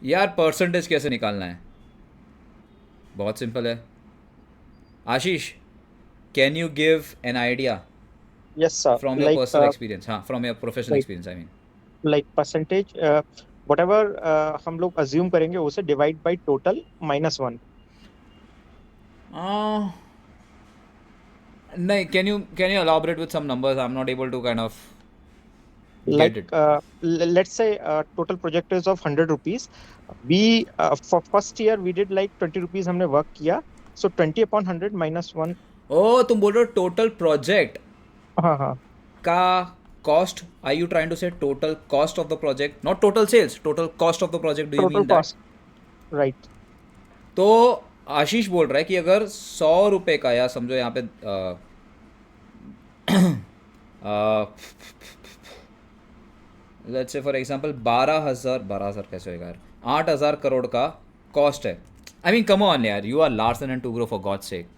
यार परसेंटेज कैसे निकालना है? बहुत सिंपल है। Ashish, can you give an idea Yes, sir. From your personal experience? हाँ, from your professional Like experience I mean. Percentage whatever हम लोग अज्यूम करेंगे उसे डिवाइड बाई टोटल -1. नहीं, can you elaborate with some numbers? I am not able to kind of Like get it. let's say total project is of 100 rupees. We for first year we did like 20 rupees हमने work किया. So 20 upon 100 -1. ओ, तुम बोल रहे हो total project हाँ हाँ. का cost? Are you trying to say total cost of the project, not total sales, total cost of the project? Do you total mean that? Cost. Right. तो आशीष बोल रहा है कि अगर 100 रुपये का, या समझो यहाँ पे लेट्स से फॉर एग्जांपल 12,000 कैसे होएगा यार, 8,000 करोड़ का कॉस्ट है। आई मीन कम ऑन यार, you are Larsen and Toubro, for God sake.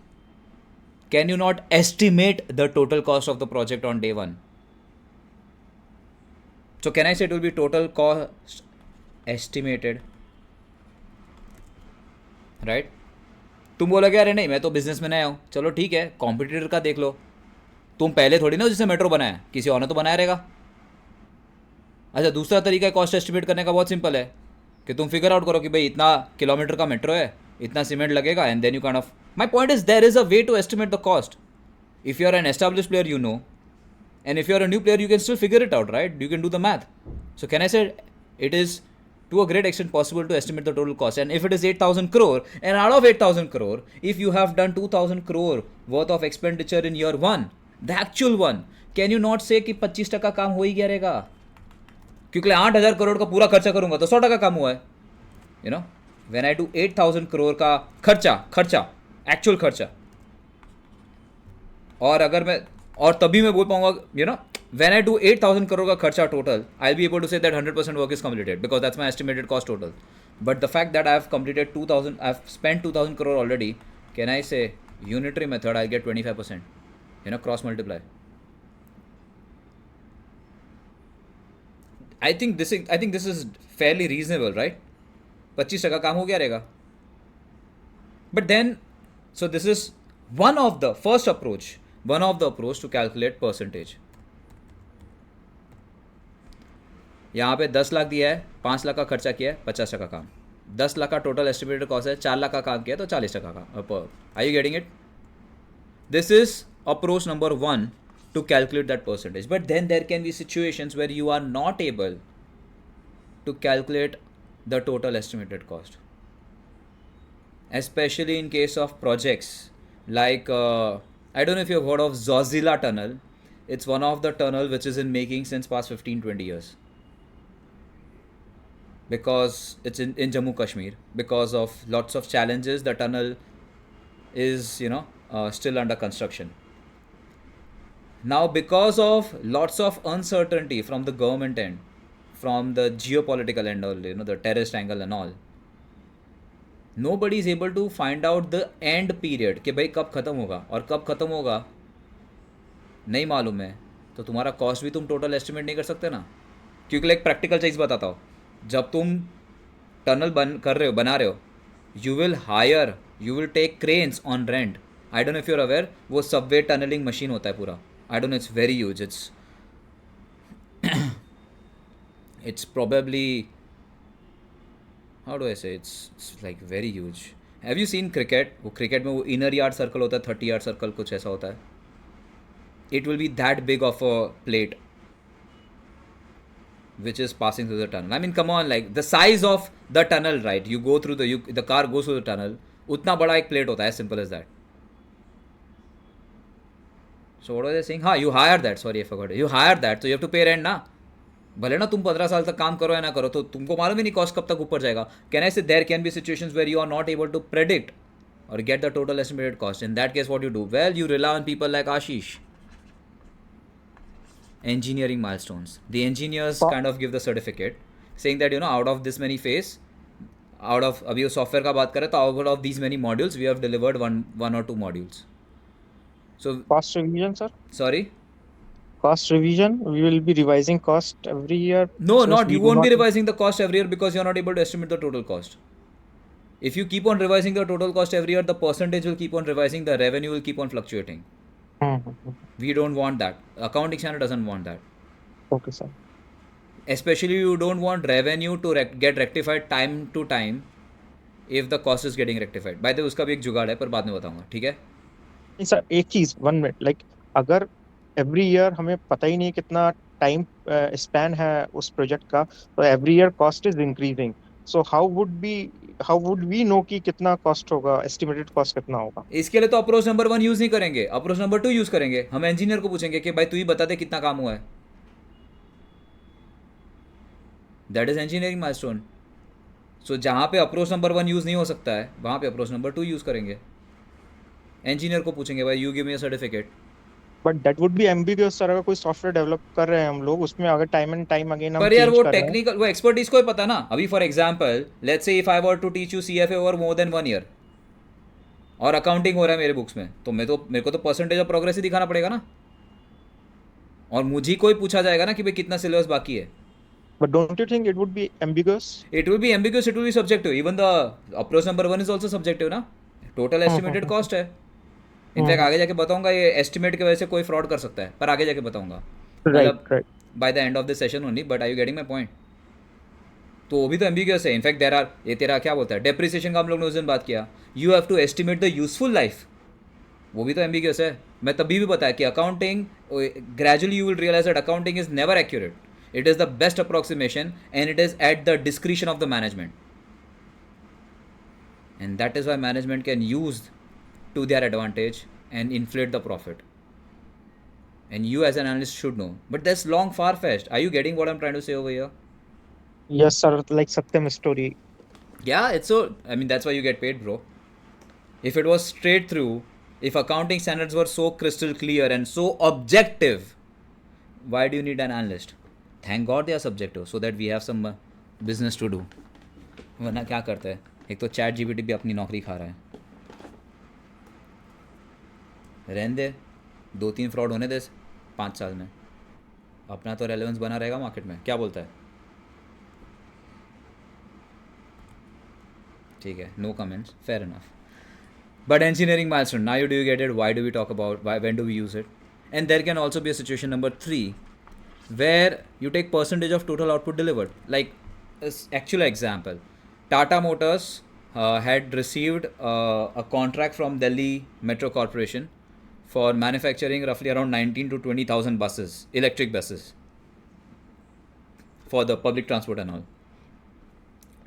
Can you not estimate the total cost of the project on day one? So can I say it will be total cost estimated, right? तुम बोलोगे अरे नहीं, मैं तो business में नया हूँ। चलो ठीक है, कॉम्पिटिटर का देख लो। तुम पहले थोड़ी ना हो जिसने मेट्रो बनाया, किसी और ने तो बनाया रहेगा। अच्छा, दूसरा तरीका कॉस्ट एस्टिमेट करने का बहुत सिंपल है कि तुम फिगर आउट करो कि भाई इतना किलोमीटर का मेट्रो है, इतना सीमेंट लगेगा, and then you kind of, my point is there is a way to estimate the cost. If you are an established player, you know, and if you are a new player, you can still figure it out, right? You can do the math. So can I say it is to a great extent possible to estimate the total cost? And if it is 8,000 crore, and out of 8,000 crore, if you have done 2,000 crore worth of expenditure in year one, the actual one, can you not say कि 25% काम हो ही गया रहेगा? क्योंकि 8,000 करोड़ का पूरा खर्चा करूंगा तो 100% काम हुआ है। You know, when I do 8,000 crore का खर्चा खर्चा एक्चुअल खर्चा, और अगर मैं, और तभी मैं बोल पाऊंगा, you know, when I do 8,000 crore का खर्चा total, I be able to say that 100% work is completed because that's my estimated cost total. But the fact that I have completed 2,000, I have spend 2,000 crore already, can I say unitary method I get 25%, you know, cross multiply. I think this is fairly reasonable, right? 25% काम हो गया रहेगा. But then, so this is one of the approach to calculate percentage. यहाँ पे 10 लाख दिया है, 5 लाख का खर्चा किया है, 50% काम. 10 लाख का टोटल एस्टिमेटेड कॉस्ट है, 4 लाख का काम किया है तो 40% का. Are you getting it? This is approach number 1 to calculate that percentage. But then there can be situations where you are not able to calculate the total estimated cost, especially in case of projects like I don't know if you've heard of Zozila tunnel. It's one of the tunnel which is in making since past 15-20 years, because it's in Jammu Kashmir. Because of lots of challenges, the tunnel is, still under construction. Now because of lots of uncertainty from the government end, from the geopolitical end, or the terrorist angle and all, nobody is able to find out the end period कि भाई कब ख़त्म होगा, और कब ख़त्म होगा नहीं मालूम है, तो तुम्हारा कॉस्ट भी तुम टोटल एस्टिमेट नहीं कर सकते ना. क्योंकि लाइक प्रैक्टिकल चीज़ बताता हूँ, जब तुम टनल कर रहे हो, बना रहे हो, you will take cranes on rent. I don't know if you are aware, वो सबवे टनलिंग मशीन होता है पूरा. I don't know, it's very huge. It's probably, how do I say, it's like very huge. Have you seen cricket? वो cricket में वो inner yard circle होता है, 30 yard circle कुछ ऐसा होता है. It will be that big of a plate which is passing through the tunnel. I mean, come on, like the size of the tunnel, right? You go through the car goes through the tunnel. उतना बड़ा एक plate होता है, simple as that. So what was I saying? हाँ, you hire that. Sorry, I forgot. You hire that, so you have to pay rent ना. भले ना तुम 15 साल तक काम करो या ना करो, तो तुमको मालूम ही नहीं कॉस्ट कब तक ऊपर जाएगा. Can I say there can be situations where you are not able to predict or get the total estimated cost. In that case, what you do? Well, you rely on people like Ashish. Engineering milestones. The engineers Fo- kind of give the certificate saying that, out of this many phase, out of, अभी वो software का बात करें तो out of these many modules we have delivered one or two modules. So Fast revision, sir. sorry. Cost revision, we will be revising cost every year No, since not we you do won't be not. revising the cost every year because you're not able to estimate the total cost. If you keep on revising the total cost every year, the percentage will keep on revising, the revenue will keep on fluctuating. Hmm. We don't want that. Accounting standard doesn't want that. Okay, sir. Especially you don't want revenue to get rectified time to time if the cost is getting rectified. By the way, उसका भी एक जुगाड़ है पर बाद में बताऊंगा, ठीक है? नहीं सर, एक चीज, 1 मिनट, लाइक अगर एवरी ईयर हमें पता ही नहीं कितना टाइम स्पैन है उस प्रोजेक्ट का, तो every year cost is increasing, so how would we know कि कितना कॉस्ट होगा, एस्टिमेटेड कॉस्ट कितना होगा? इसके लिए तो अप्रोच नंबर 1 यूज नहीं करेंगे, अप्रोच नंबर 2 यूज करेंगे. हम इंजीनियर को पूछेंगे कि भाई तू ही बता दे कितना काम हुआ है. That is engineering milestone. So जहाँ पे अप्रोच नंबर 1 यूज़ नहीं हो सकता है वहाँ पे अप्रोच नंबर 2 यूज़ करेंगे. इंजीनियर को पूछेंगे भाई you give me a certificate. But that would be ambiguous sir, अगर कोई सॉफ्टवेयर डेवलप कर रहे हैं हम लोग, उसमें अगर टाइम एंड टाइम अगेन हम पर यार चेंज वो कर रहे हैं। टेक्निकल, वो एक्सपर्टीज को ही पता ना. अभी for example let's say if I were to teach you CFA over more than 1 year और अकाउंटिंग हो रहा है मेरे बुक्स में, तो मेरे को तो परसेंटेज ऑफ प्रोग्रेस ही दिखाना पड़ेगा ना. और मुझे कोई पूछा जाएगा ना कि भाई कितना सिलेबस बाकी है. But don't you think it would be ambiguous? It will B ambiguous, it will be subjective. Even the approach number 1 is also subjective ना. टोटल एस्टिमेटेड कॉस्ट है. इनफैक्ट आगे जाके बताऊंगा ये एस्टिमेट की वजह से कोई फ्रॉड कर सकता है, पर आगे जाके बताऊंगा. राइट मतलब right. By the end of the session only. But are you getting my point? तो वो भी तो एम्बिगियस है. इनफैक्ट देर आर, ये तेरा क्या बोलता है, डेप्रिसिएशन का हम लोग ने उस दिन बात किया. You have to estimate the useful life. वो भी तो एम्बिगियस है. मैं तभी भी बताया कि accounting, gradually you will realize that accounting is never accurate. It is the best approximation and it is at the discretion of the management. And that is why management can use to their advantage and inflate the profit. And you as an analyst should know. But that's long far-fetched. Are you getting what I'm trying to say over here? Yes sir, like Satyam story. Yeah, it's so. I mean, that's why you get paid, bro. If it was straight through, if accounting standards were so crystal clear and so objective, why do you need an analyst? Thank God they are subjective so that we have some business to do. वरना क्या करते हैं? एक तो chat GPT भी अपनी नौकरी खा रहा है. रहने दे, 2-3 फ्रॉड होने दे 5 साल में, अपना तो रेलेवेंस बना रहेगा मार्केट में. क्या बोलता है? ठीक है, no comments, fair enough. But engineering milestone, now do you get it? Why do we talk about, why, when do we use it? And there can also be a situation number 3 where you take percentage of total output delivered. Like actual example, Tata Motors had received a contract from Delhi Metro Corporation for manufacturing roughly around 19 to 20,000 buses, electric buses, for the public transport and all.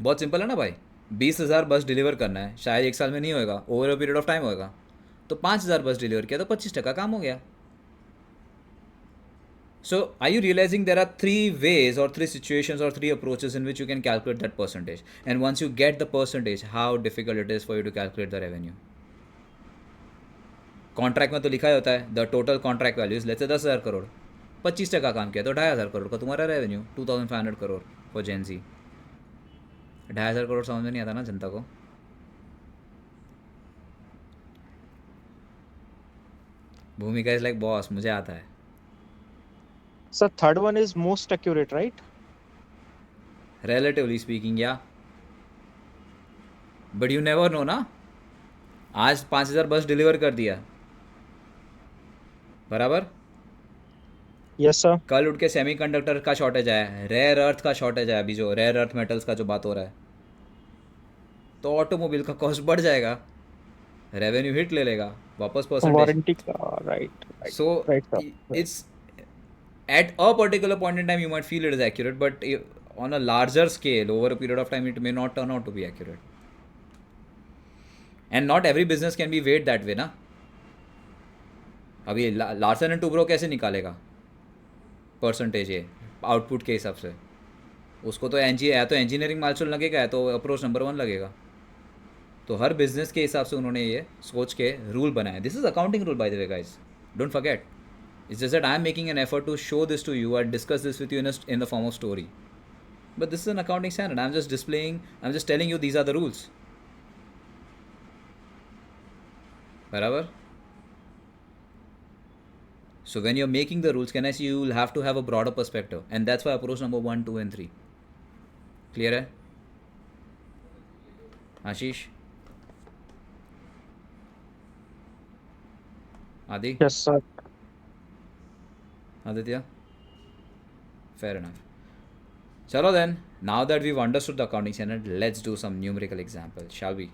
बहुत simple है ना भाई. 20,000 बस deliver करना है, शायद 1 साल में नहीं होएगा, over a period of time होएगा. तो 5,000 बस डिलीवर किया तो 25% काम हो गया. So are you realizing there are 3 ways or 3 situations or 3 approaches in which you can calculate that percentage? And once you get the percentage, how difficult it is for you to calculate the revenue? Contract में तो लिखा ही होता है the total contract value is let's say 10,000 crore. 25% काम किया तो 2,500 करोड़ का तुम्हारा revenue. 2,500 crore for Gen Z. 2,500 crore समझ में नहीं आता ना जनता को. भूमिका इज लाइक बॉस, मुझे आता है. Sir third one is most accurate, right? Relatively speaking, या. बट यू नेवर नो ना. आज 5,000 बस डिलीवर कर दिया, बराबर. Yes sir. कल उठ के सेमीकंडक्टर का शॉर्टेज आया, रेयर अर्थ का शॉर्टेज आया, अभी जो रेयर अर्थ मेटल्स का जो बात हो रहा है, तो ऑटोमोबाइल का कॉस्ट बढ़ जाएगा, रेवेन्यू हिट ले लेगा वापस परसेंटेज. वारंटी का, right so right sir. It's at a particular point in time you might feel it is accurate, but on a larger scale over a period of time it may not turn out to be accurate. And not every business can be weighed that way ना. अभी Larsen and Toubro कैसे निकालेगा percentage ये output के हिसाब से? उसको तो या तो इंजीनियरिंग माइलस्टोन लगेगा या तो अप्रोच नंबर 1 लगेगा. तो हर बिजनेस के हिसाब से उन्होंने ये सोच के रूल बनाया. This is accounting rule by the way guys, don't forget. It's just that I am making an effort to show this to you and discuss this with you in the form of story. But this is an accounting standard. I'm just telling you these are the rules. बराबर. So when you're making the rules, can I see you'll have to have a broader perspective, and that's why approach number 1, 2 and 3. Clear है? Ashish? Adi? Yes, sir. Aditya? Fair enough. Chalo then, now that we've understood the accounting standard, let's do some numerical examples, shall we?